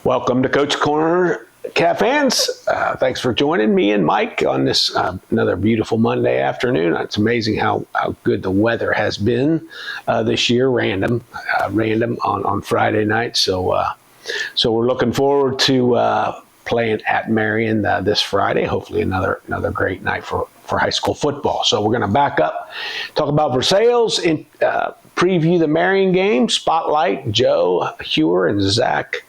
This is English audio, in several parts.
Welcome to Coach Corner, Cat fans. Thanks for joining me and Mike on this another beautiful Monday afternoon. It's amazing how good the weather has been this year. Random on Friday night. So we're looking forward to playing at Marion this Friday. Hopefully another great night for high school football. So we're going to back up, talk about Versailles, and preview the Marion game, spotlight Joe Huwer and Zach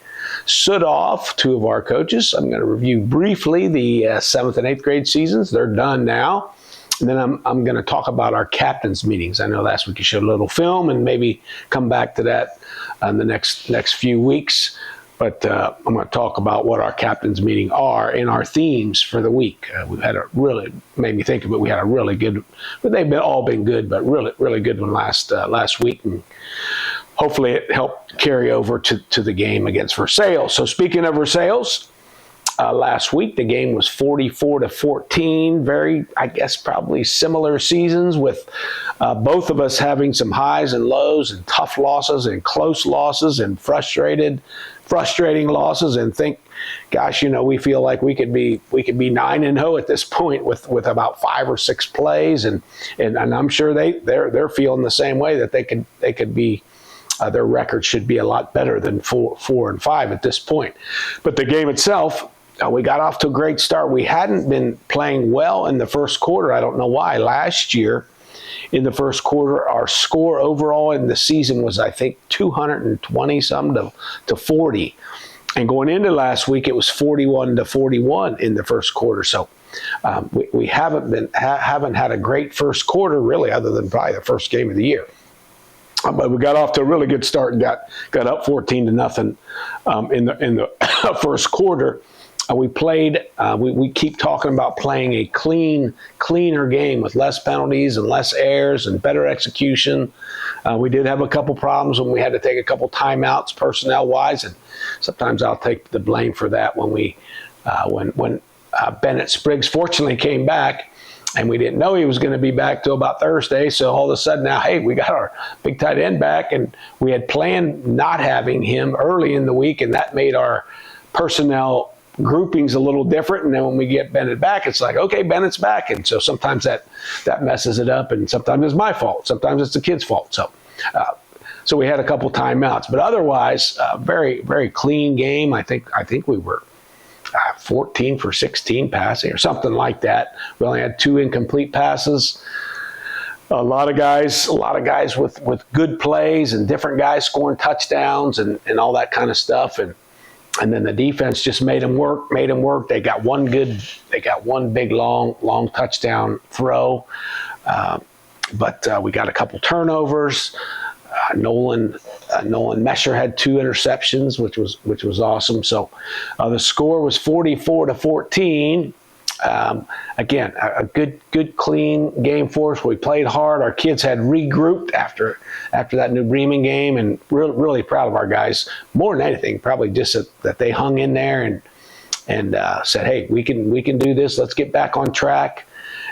Sudhoff, two of our coaches. I'm going to review briefly the 7th and 8th grade seasons. They're done now. And then I'm going to talk about our captains' meetings. I know last week you showed a little film, and maybe come back to that in the next few weeks. But I'm going to talk about what our captains' meeting are and our themes for the week. We've had made me think of it. We had a really good, but they've all been good, but really good one last week. And hopefully it helped carry over to the game against Versailles. So speaking of Versailles, last week the game was 44-14. Very, I guess, probably similar seasons, with both of us having some highs and lows and tough losses and close losses and frustrating losses, and think, gosh, we feel like we could be 9-0 at this point with about 5 or 6 plays, and I'm sure they're feeling the same way, that they could be. Their record should be a lot better than 4-5 at this point. But the game itself, we got off to a great start. We hadn't been playing well in the first quarter. I don't know why. Last year, in the first quarter, our score overall in the season was, I think, 220-some to 40. And going into last week, it was 41-41 in the first quarter. So we haven't had a great first quarter, really, other than probably the first game of the year. But we got off to a really good start and got up 14-0 in the first quarter. We played. We keep talking about playing a cleaner game with less penalties and less errors and better execution. We did have a couple problems when we had to take a couple timeouts personnel-wise, and sometimes I'll take the blame for that when Bennett Spriggs fortunately came back. And we didn't know he was going to be back till about Thursday. So all of a sudden now, hey, we got our big tight end back, and we had planned not having him early in the week, and that made our personnel groupings a little different. And then when we get Bennett back, it's like, okay, Bennett's back. And so sometimes that messes it up, and sometimes it's my fault. Sometimes it's the kid's fault. So we had a couple timeouts, but otherwise, very, very clean game. I think we were 14 for 16 passing or something like that. We only had 2 incomplete passes. A lot of guys with good plays, and different guys scoring touchdowns and all that kind of stuff. And then the defense just made them work. They got one big long touchdown throw. But we got a couple turnovers. Nolan Mesher had 2 interceptions, which was awesome. So the score was 44-14. Again, a good clean game for us. We played hard. Our kids had regrouped after that New Bremen game, and really proud of our guys. More than anything, probably just that they hung in there and said, hey, we can do this. Let's get back on track.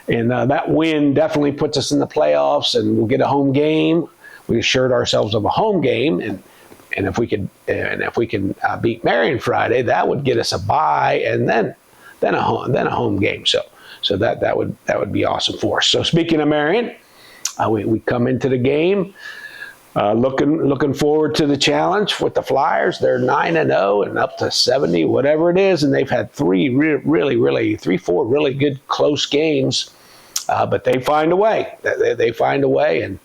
And that win definitely puts us in the playoffs, and we'll get a home game. We assured ourselves of a home game, and if we can beat Marion Friday, that would get us a bye, and then a home game. So that would be awesome for us. So speaking of Marion, we come into the game looking forward to the challenge with the Flyers. They're 9-0 and up to 70, whatever it is, and they've had 4 really good close games, but they find a way. They find a way, and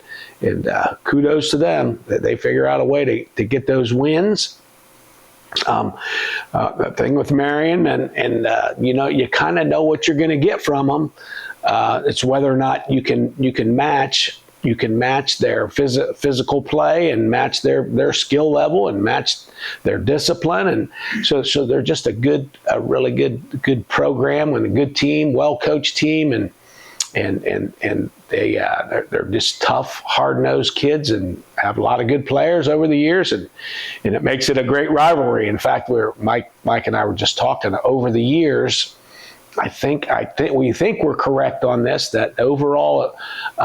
kudos to them that they figure out a way to get those wins. The thing with Marion, and you kind of know what you're going to get from them. It's whether or not you can match their physical play, and match their skill level, and match their discipline, and so they're just a really good program and a good team, well coached team, and they're just tough, hard-nosed kids, and have a lot of good players over the years, and it makes it a great rivalry. In fact, Mike and I were just talking over the years. we think we're correct on this, that overall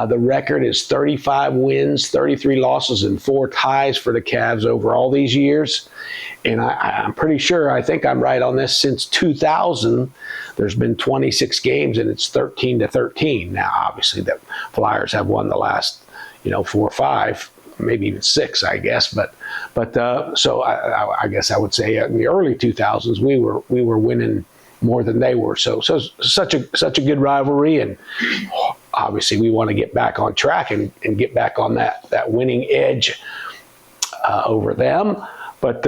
the record is 35 wins, 33 losses, and 4 ties for the Cavs over all these years. And I'm pretty sure, I think I'm right on this, since 2000, there's been 26 games and it's 13-13. Now, obviously, the Flyers have won the last, 4 or 5, maybe even 6, I guess. But so I guess I would say in the early 2000s, we were winning more than they were. So such a good rivalry, and obviously we want to get back on track and get back on that winning edge over them. But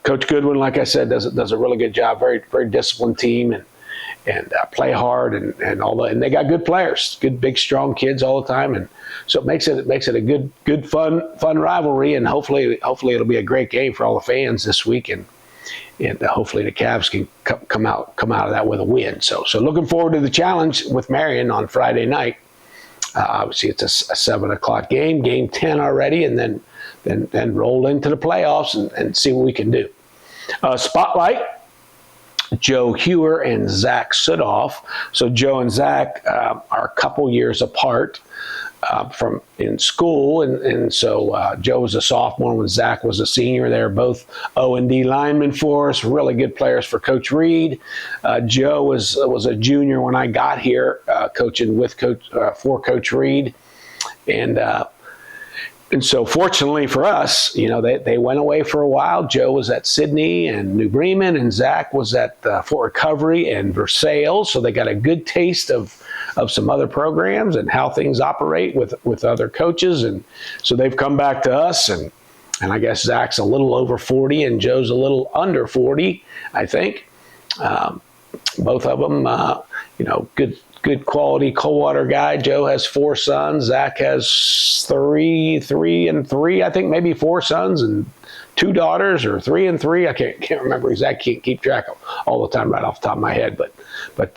Coach Goodwin, like I said, does a really good job. Very, very disciplined team, and play hard and all that. And they got good players, good, big, strong kids all the time. And so it makes it a good, fun rivalry. And hopefully it'll be a great game for all the fans this week. And hopefully the Cavs can come out of that with a win. So looking forward to the challenge with Marion on Friday night. Obviously, it's a 7 o'clock game 10 already, and then roll into the playoffs and see what we can do. Spotlight, Joe Huwer and Zach Sudhoff. So Joe and Zach are a couple years apart from in school, and so Joe was a sophomore when Zach was a senior. They're both O&D linemen for us, really good players for Coach Reed. Joe was a junior when I got here, coaching for Coach Reed, and so fortunately for us, they went away for a while. Joe was at Sydney and New Bremen, and Zach was at Fort Recovery and Versailles. So they got a good taste of some other programs and how things operate with other coaches. And so they've come back to us, and I guess Zach's a little over 40 and Joe's a little under 40, I think. Both of them, good quality Coldwater guy. Joe has 4 sons. Zach has 3 and 3, I think, maybe 4 sons and 2 daughters, or 3 and 3. I can't remember exactly. Can't keep track of all the time right off the top of my head. But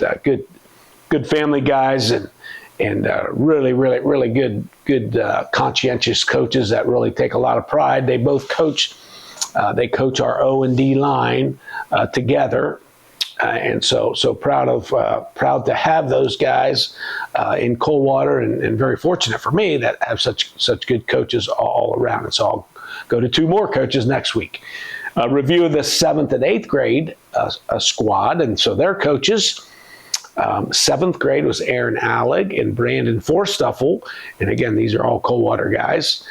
good family guys, and really good conscientious coaches that really take a lot of pride. They both coach. They coach our O&D line together. And so proud to have those guys in Coldwater, and very fortunate for me that have such good coaches all around. And so I'll go to 2 more coaches next week. Review of the 7th and 8th grade squad, and so their coaches. 7th grade was Aaron Allig and Brandon Forstuffel, and again, these are all Coldwater guys.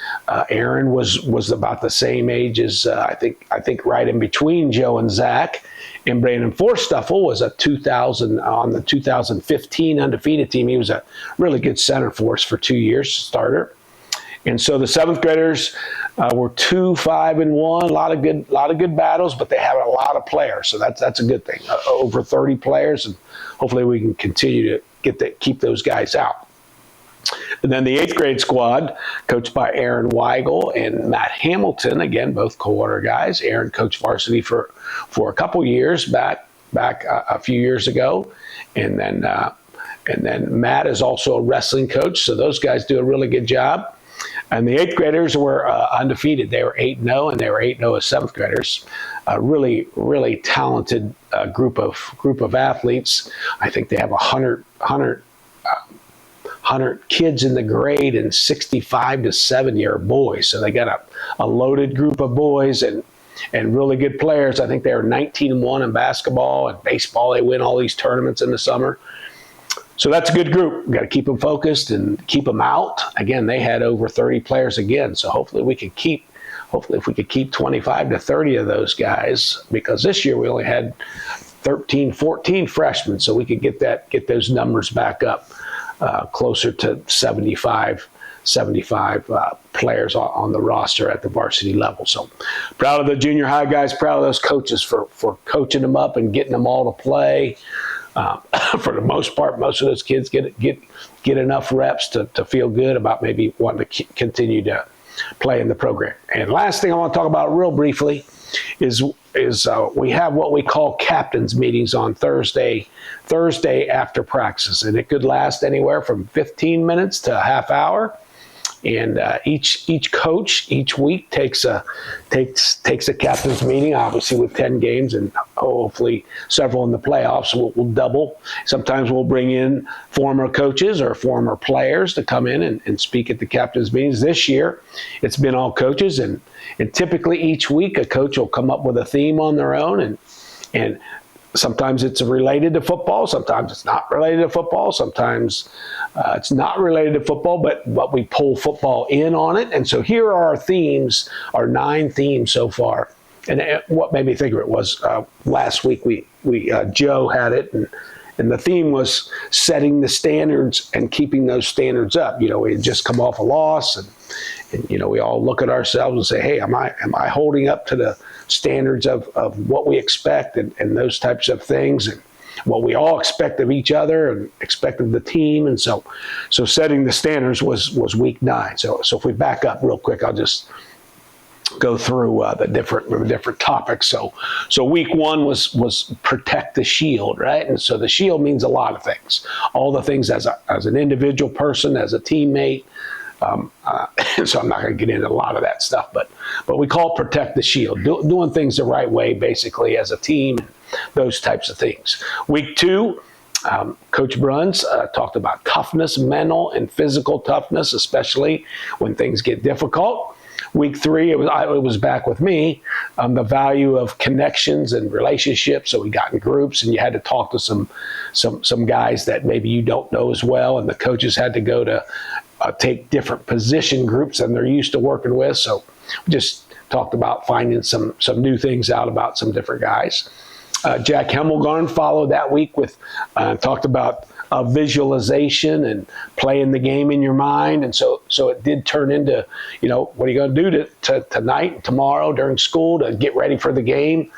Aaron was about the same age as I think right in between Joe and Zach. And Brandon Forstuffel was on the 2015 undefeated team. He was a really good center for us for 2 years, starter. And so the 7th graders were 2-5-1. A lot of good battles, but they have a lot of players, so that's a good thing. Over 30 players, and hopefully we can continue to keep those guys out. And then the 8th grade squad, coached by Aaron Weigel and Matt Hamilton, again, both Coldwater guys. Aaron coached varsity for a couple years back a few years ago, and then Matt is also a wrestling coach. So those guys do a really good job. And the 8th graders were undefeated. They were 8-0, and they were 8-0 as 7th graders. A really, really talented group of athletes. I think they have 100 kids in the grade, and 65 to 70 are boys. So they got a loaded group of boys and really good players. I think they were 19-1 in basketball and baseball. They win all these tournaments in the summer. So that's a good group. We've got to keep them focused and keep them out. Again, they had over 30 players again. So hopefully if we could keep 25 to 30 of those guys, because this year we only had 13, 14 freshmen. So we could get those numbers back up closer to 75 players on the roster at the varsity level. So proud of the junior high guys, proud of those coaches for coaching them up and getting them all to play. For the most part, most of those kids get enough reps to feel good about maybe wanting to continue to play in the program. And last thing I want to talk about real briefly is we have what we call captains meetings on Thursday after practice, and it could last anywhere from 15 minutes to a half hour. And each coach each week takes a captain's meeting, obviously with 10 games and hopefully several in the playoffs. We'll double. Sometimes we'll bring in former coaches or former players to come in and speak at the captain's meetings. This year, it's been all coaches, and typically each week a coach will come up with a theme on their own, and sometimes it's related to football, sometimes it's not related to football, sometimes it's not related to football, but we pull football in on it. And so here are our themes, our 9 themes so far. And what made me think of it was last week we Joe had it, and the theme was setting the standards and keeping those standards up. We had just come off a loss, and we all look at ourselves and say, hey, am I holding up to the standards of what we expect and those types of things, and what we all expect of each other and expect of the team. And so setting the standards was week 9. So if we back up real quick, I'll just go through the different topics. So week 1 was protect the shield, right? And so the shield means a lot of things, all the things as an individual person, as a teammate. So I'm not going to get into a lot of that stuff, but we call it protect the shield, doing things the right way, basically, as a team, those types of things. Week 2, Coach Bruns talked about toughness, mental and physical toughness, especially when things get difficult. Week 3, it was back with me, the value of connections and relationships. So we got in groups, and you had to talk to some guys that maybe you don't know as well, and the coaches had to go to take different position groups than they're used to working with. So we just talked about finding some new things out about some different guys. Jack Hemmelgarn followed that week with talked about visualization and playing the game in your mind. And so it did turn into, what are you going to do tonight and tomorrow during school to get ready for the game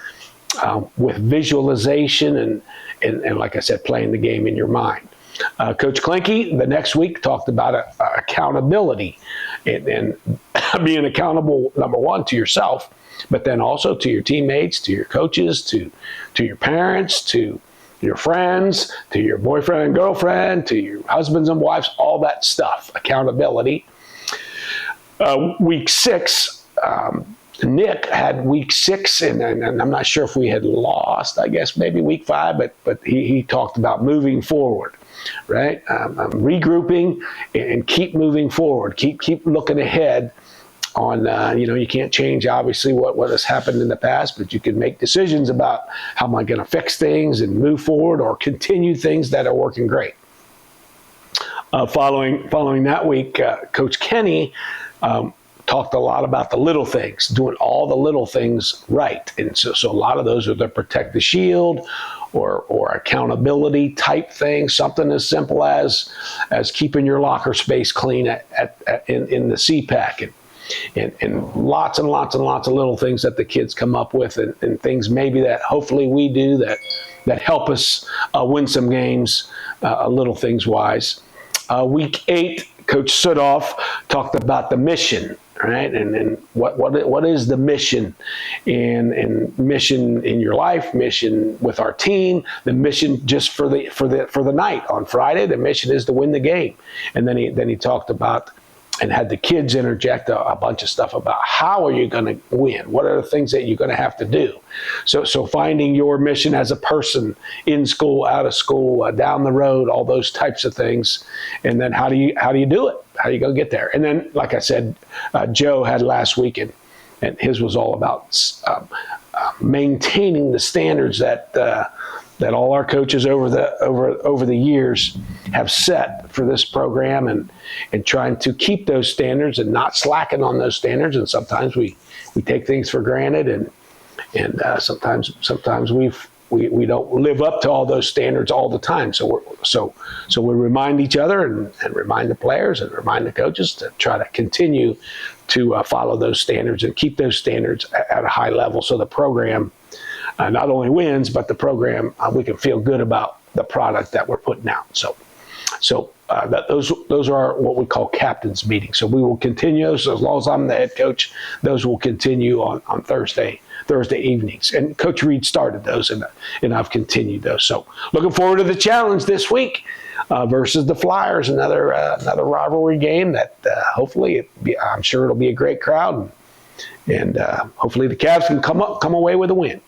with visualization and like I said, playing the game in your mind. Coach Klinke the next week talked about accountability and being accountable, number one, to yourself, but then also to your teammates, to your coaches, to your parents, to your friends, to your boyfriend and girlfriend, to your husbands and wives, all that stuff, accountability. Week 6, Nick had week 6, and I'm not sure if we had lost, I guess maybe week 5, but he talked about moving forward. Right, regrouping and keep moving forward. Keep looking ahead. On you can't change obviously what has happened in the past, but you can make decisions about how am I going to fix things and move forward or continue things that are working great. Following that week, Coach Kenny talked a lot about the little things, doing all the little things right, and so a lot of those are the protect the shield. Or accountability type things, something as simple as keeping your locker space clean in the CPAC, and lots and lots and lots of little things that the kids come up with, and things maybe that hopefully we do that help us win some games, little things wise. Week 8, Coach Sudhoff talked about the mission. Right, and what is the mission, and mission in your life, mission with our team, the mission just for the night on Friday. The mission is to win the game, and then he talked about and had the kids interject a bunch of stuff about how are you going to win? What are the things that you're going to have to do? So finding your mission as a person in school, out of school, down the road, all those types of things, and then how do you do it? How are you going to get there? And then, like I said, Joe had last week, and his was all about maintaining the standards that all our coaches over the years have set for this program, and trying to keep those standards and not slacking on those standards. And sometimes we take things for granted, and sometimes we don't live up to all those standards all the time. So we remind each other and remind the players and remind the coaches to try to continue to follow those standards and keep those standards at a high level, so the program not only wins, but the program, we can feel good about the product that we're putting out. So those are what we call captain's meetings. So we will continue, so as long as I'm the head coach, those will continue on Thursday evenings. And Coach Reed started those, and I've continued those. So looking forward to the challenge this week. versus the Flyers, another rivalry game that hopefully I'm sure it'll be a great crowd, and hopefully the Cavs can come away with a win.